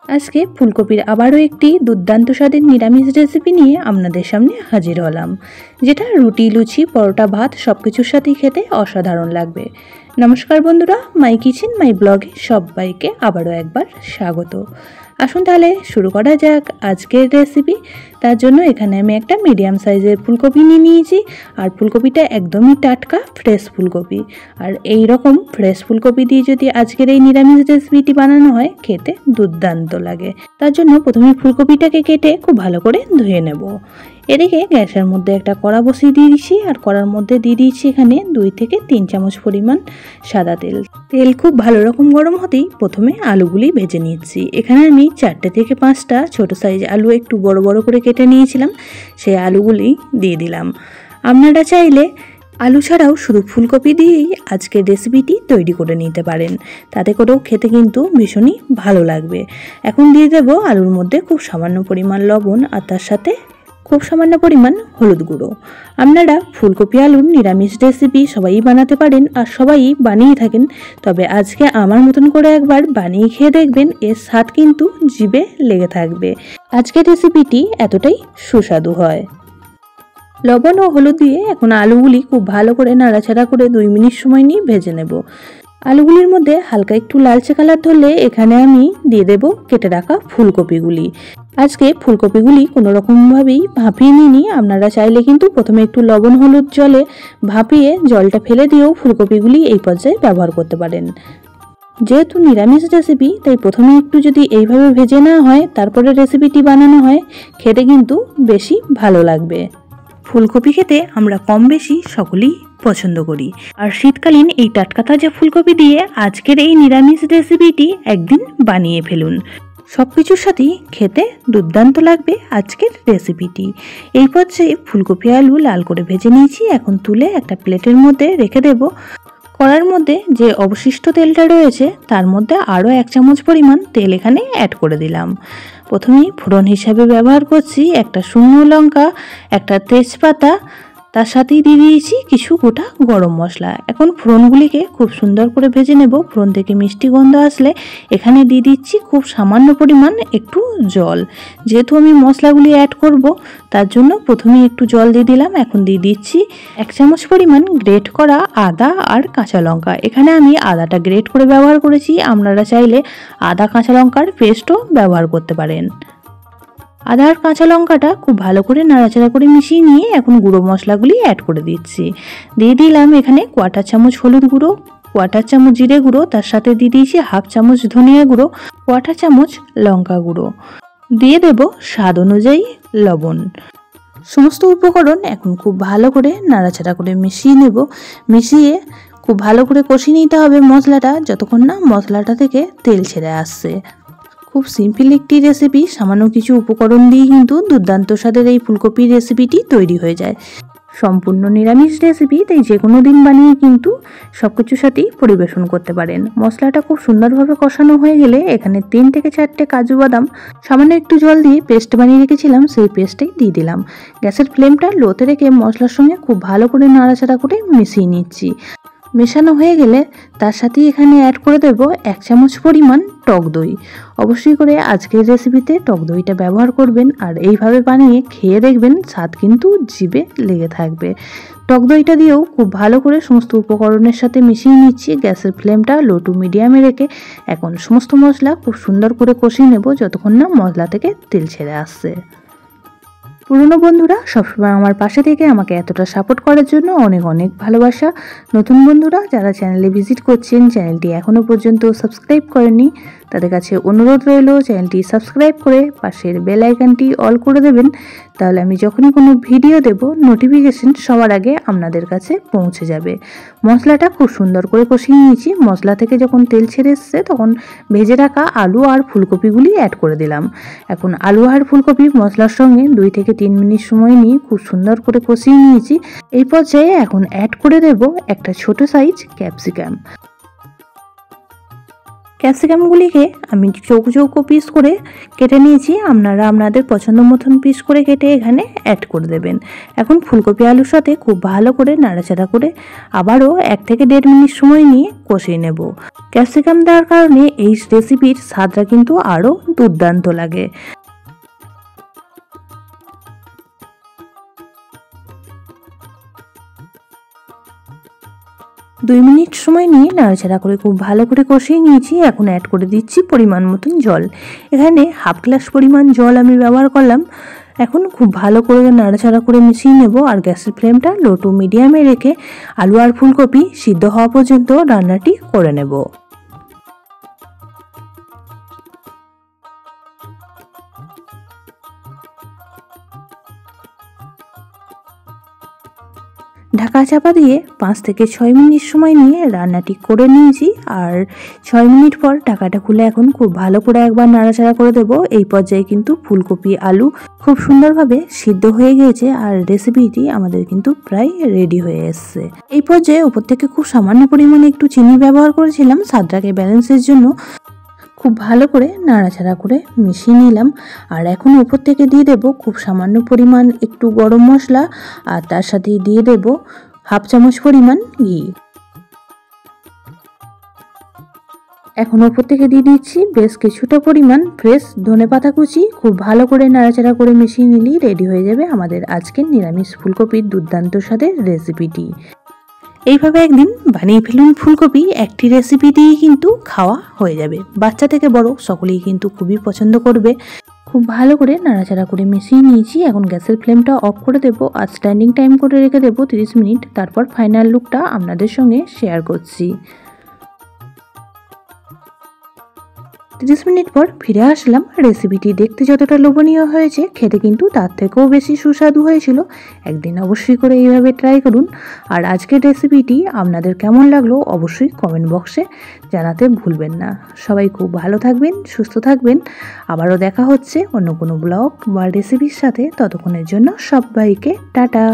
আজকে ফুলকপির আবারও একটি দুর্দান্ত স্বাদের নিরামিষ রেসিপি নিয়ে আপনাদের সামনে হাজির হলাম, যেটা রুটি, লুচি, পরোটা, ভাত সব কিছুর সাথেই খেতে অসাধারণ লাগবে। নমস্কার বন্ধুরা, মাই কিচেন মাই ব্লগে সবাইকে আবারও একবার স্বাগত। আসুন তাহলে শুরু করা যাক আজকের রেসিপি। তার জন্য এখানে আমি একটা মিডিয়াম সাইজের ফুলকপি নিয়ে নিয়েছি, আর ফুলকপিটা একদমই টাটকা ফ্রেশ ফুলকপি। আর এই রকম ফ্রেশ ফুলকপি দিয়ে যদি আজকের এই নিরামিষ রেসিপিটি বানানো হয়, খেতে দুর্দান্ত লাগে। তার জন্য প্রথমে ফুলকপিটাকে কেটে খুব ভালো করে ধুয়ে নেব। এদিকে গ্যাসের মধ্যে একটা কড়া বসিয়ে দিয়ে দিচ্ছি, আর কড়ার মধ্যে দিয়ে দিচ্ছি এখানে 2 থেকে 3 চামচ পরিমাণ সাদা তেল। তেল খুব ভালো রকম গরম হতেই প্রথমে আলুগুলি ভেজে নিচ্ছি। এখানে আমি 4 থেকে 5টা ছোট সাইজ আলু একটু বড় বড় করে কেটে নিয়েছিলাম, সেই আলুগুলি দিয়ে দিলাম। আপনারা চাইলে আলু ছাড়াও শুধু ফুলকপি দিয়েই আজকের রেসিপিটি তৈরি করে নিতে পারেন, তাতে করেও খেতে কিন্তু ভীষণই ভালো লাগবে। এখন দিয়ে দেব আলুর মধ্যে খুব সামান্য পরিমাণ লবণ, আর তার সাথে খুব সামান্য পরিমাণ হলুদ গুঁড়ো। আপনারা ফুলকপি আলুর নিরামিষ রেসিপি সবাই বানাতে পারেন, আর সবাই বানিয়ে থাকেন, তবে আজকে আমার মতন করে একবার বানিয়ে খেয়ে দেখবেন, এর স্বাদ কিন্তু জিভে লেগে থাকবে। আজকের রেসিপিটি এতটাই সুস্বাদু হয়। লবণ ও হলুদ দিয়ে এখন আলুগুলি খুব ভালো করে নাড়াচাড়া করে 2 মিনিট সময় নিয়ে ভেজে নেব। আলুগুলির মধ্যে হালকা একটু লালচে কালার ধরলে এখানে আমি দিয়ে দেব কেটে রাখা ফুলকপিগুলি। আজকে ফুলকপিগুলি কোনো রকমভাবেই ভাপিয়ে নিইনি। আপনারা চাইলে কিন্তু প্রথমে একটু লবণ হলুদ জলে ভাপিয়ে জলটা ফেলে দিয়েও ফুলকপিগুলি এই পর্যায়ে ব্যবহার করতে পারেন। যেহেতু নিরামিষ রেসিপি, তাই প্রথমে একটু যদি এইভাবে ভেজে নেওয়া হয়, তারপরে রেসিপিটি বানানো হয়, খেতে কিন্তু বেশি ভালো লাগবে। ফুলকপি খেতে আমরা কম বেশি সকলেই পছন্দ করি, আর শীতকালীন এই টাটকা তাজা ফুলকপি দিয়ে আজকের এই নিরামিষ রেসিপিটি একদিন বানিয়ে ফেলুন। সব কিছুর সাথেই খেতে দুর্দান্ত লাগবে আজকের রেসিপিটি। এই পর্যায়ে ফুলকপি আলু লাল করে ভেজে নিয়েছি, এখন তুলে একটা প্লেটের মধ্যে রেখে দেব। কড়ার মধ্যে যে অবশিষ্ট তেলটা রয়েছে, তার মধ্যে আরও 1 চামচ পরিমাণ তেল এখানে অ্যাড করে দিলাম। প্রথমেই ফোড়ন হিসাবে ব্যবহার করছি একটা শুকনো লঙ্কা, একটা তেজপাতা, তার সাথেই দিয়ে দিয়েছি কিছু গোটা গরম মশলা। এখন ফোড়নগুলিকে খুব সুন্দর করে ভেজে নেব। ফোড়ন থেকে মিষ্টি গন্ধ আসলে এখানে দিয়ে দিচ্ছি খুব সামান্য পরিমাণ একটু জল। যেহেতু আমি মশলাগুলি অ্যাড করব, তার জন্য প্রথমেই একটু জল দিয়ে দিলাম। এখন দিয়ে দিচ্ছি 1 চামচ পরিমাণ গ্রেট করা আদা আর কাঁচা লঙ্কা। এখানে আমি আদাটা গ্রেট করে ব্যবহার করেছি, আপনারা চাইলে আদা কাঁচা লঙ্কার পেস্টও ব্যবহার করতে পারেন। আদা আর কাঁচা লঙ্কাটা খুব ভালো করে নাড়াচাড়া করে মিশিয়ে নিয়ে এখন গুঁড়ো মশলাগুলি অ্যাড করে দিচ্ছি। দিয়ে দিলাম এখানে 1/4 চামচ হলুদ গুঁড়ো, 1/4 চামচ জিরে গুঁড়ো, তার সাথে দিয়ে দিয়েছি 1/2 চামচ ধনিয়া গুঁড়ো, 1/4 চামচ লঙ্কা গুঁড়ো, দিয়ে দেব স্বাদ অনুযায়ী লবণ। সমস্ত উপকরণ এখন খুব ভালো করে নাড়াচাড়া করে মিশিয়ে নেব। মিশিয়ে খুব ভালো করে কষিয়ে নিতে হবে মশলাটা, যতক্ষণ না মশলাটা থেকে তেল ছেড়ে আসছে। খুব সিম্পল একটি রেসিপি, সামান্য কিছু উপকরণ দিয়ে কিন্তু দুর্দান্ত স্বাদের এই ফুলকপির রেসিপিটি তৈরি হয়ে যায়। সম্পূর্ণ নিরামিষ রেসিপি, তাই যে কোনো দিন বানিয়ে কিন্তু সব কিছুর সাথেই পরিবেশন করতে পারেন। মশলাটা খুব সুন্দরভাবে কষানো হয়ে গেলে এখানে 3 থেকে 4টে কাজু বাদাম সামান্য একটু জল দিয়ে পেস্ট বানিয়ে রেখেছিলাম, সেই পেস্টটাই দিয়ে দিলাম। গ্যাসের ফ্লেমটা লোতে রেখে মশলার সঙ্গে খুব ভালো করে নাড়াচাড়া করে মিশিয়ে নিচ্ছি। মেশানো হয়ে গেলে তার সাথে এখানে অ্যাড করে দেব 1 চামচ পরিমাণ টক দই। অবশ্যই করে আজকের রেসিপিতে টক দইটা ব্যবহার করবেন, আর এইভাবে বানিয়ে খেয়ে দেখবেন, স্বাদ কিন্তু জিভে লেগে থাকবে। টক দইটা দিয়েও খুব ভালো করে সমস্ত উপকরণের সাথে মিশিয়ে নিচ্ছি। গ্যাসের ফ্লেমটা লো টু মিডিয়ামে রেখে এখন সমস্ত মশলা খুব সুন্দর করে কষিয়ে নেব, যতক্ষণ না মশলা থেকে তেল ছেড়ে আসছে। পুরনো বন্ধুরা সবসময় আমার পাশে থেকে আমাকে এতটা সাপোর্ট করার জন্য অনেক অনেক ভালোবাসা। নতুন বন্ধুরা যারা চ্যানেলে ভিজিট করছেন, চ্যানেলটি এখনও পর্যন্ত সাবস্ক্রাইব করেননি, তাদের কাছে অনুরোধ রইল চ্যানেলটি সাবস্ক্রাইব করে পাশের বেল আইকনটি অল করে দেবেন। তাহলে আমি যখনই কোনো ভিডিও দেব, নোটিফিকেশন সবার আগে আপনাদের কাছে পৌঁছে যাবে। মশলাটা খুব সুন্দর করে কষিয়ে নিয়েছি। মশলা থেকে যখন তেল ছেড়ে এসছে, তখন ভেজে রাখা আলু আর ফুলকপিগুলি অ্যাড করে দিলাম। এখন আলু আর ফুলকপি মশলার সঙ্গে 2 থেকে 3 মিনিট সময় নিয়ে খুব সুন্দর করে কষিয়ে নিয়েছি। এই পর্যায়ে এখন অ্যাড করে দেব একটা ছোট সাইজ ক্যাপসিকাম। ক্যাপসিকামগুলিকে আমি চৌকো চৌকো পিস করে কেটে নিয়েছি। আপনারা আপনাদের পছন্দ মতন পিস করে কেটে এখানে অ্যাড করে দেবেন। এখন ফুলকপি আলুর সাথে খুব ভালো করে নাড়াচাড়া করে আবারও 1 থেকে 1.5 মিনিট সময় নিয়ে কষিয়ে নেব। ক্যাপসিকাম দেওয়ার কারণে এই রেসিপির স্বাদটা কিন্তু আরও দুর্দান্ত লাগে। 2 মিনিট সময় নিয়ে নাড়াচাড়া করে খুব ভালো করে কষিয়ে নিয়েছি। এখন অ্যাড করে দিচ্ছি পরিমাণ মতন জল। এখানে হাফ গ্লাস পরিমাণ জল আমি ব্যবহার করলাম। এখন খুব ভালো করে নাড়াচাড়া করে মিশিয়ে নেব আর গ্যাসের ফ্লেমটা লো টু মিডিয়ামে রেখে আলু আর ফুলকপি সিদ্ধ হওয়া পর্যন্ত রান্নাটি করে নেব। ঢাকা চাপা দিয়ে 5 থেকে 6 মিনিট সময় নিয়ে রান্নাটি করে নিয়েছি। আর 6 মিনিট পর ঢাকাটা খুলে এখন খুব ভালো করে একবার নাড়াচাড়া করে দেব। এই পর্যায়ে কিন্তু ফুলকপি আলু খুব সুন্দরভাবে সিদ্ধ হয়ে গিয়েছে আর রেসিপিটি আমাদের কিন্তু প্রায় রেডি হয়ে এসছে। এই পর্যায়ে উপর থেকে খুব সামান্য পরিমাণে একটু চিনি ব্যবহার করেছিলাম স্বাদটাকে ব্যালেন্সের জন্য। খুব ভালো করে নাড়াচাড়া করে মিশিয়ে নিলাম। আর এখন উপর থেকে দিয়ে দেব খুব সামান্য পরিমাণ একটু গরম মশলা আর তার সাথে দিয়ে দেব হাফ চামচ পরিমাণ ঘি। এখন উপর থেকে দিয়ে দিচ্ছি বেশ কিছুটা পরিমাণ ফ্রেশ ধনেপাতা কুচি। খুব ভালো করে নাড়াচাড়া করে মিশিয়ে নিলেই রেডি হয়ে যাবে আমাদের আজকের নিরামিষ ফুলকপির দুর্দান্ত স্বাদের রেসিপিটি। এইভাবে একদিন বানিয়ে ফেলুন ফুলকপি, একটি রেসিপি দিয়েই কিন্তু খাওয়া হয়ে যাবে। বাচ্চা থেকে বড় সকলেই কিন্তু খুবই পছন্দ করবে। খুব ভালো করে নাড়াচাড়া করে মিশিয়ে নিয়েছি। এখন গ্যাসের ফ্লেমটা অফ করে দেব আর স্ট্যান্ডিং টাইম করে রেখে দেবো 30 মিনিট। তারপর ফাইনাল লুকটা আপনাদের সঙ্গে শেয়ার করছি। 30 মিনিট পর ফিরে আসলাম। রেসিপিটি দেখতে যতটা লোভনীয় হয়েছে খেতে কিন্তু তার থেকেও বেশি সুস্বাদু হয়েছিল। একদিন অবশ্যই করে এইভাবে ট্রাই করুন। আর আজকের রেসিপিটি আপনাদের কেমন লাগলো অবশ্যই কমেন্ট বক্সে জানাতে ভুলবেন না। সবাই খুব ভালো থাকবেন, সুস্থ থাকবেন। আবারও দেখা হচ্ছে অন্য কোনো ব্লগ বা রেসিপির সাথে। ততক্ষণের জন্য সবাইকে টাটা।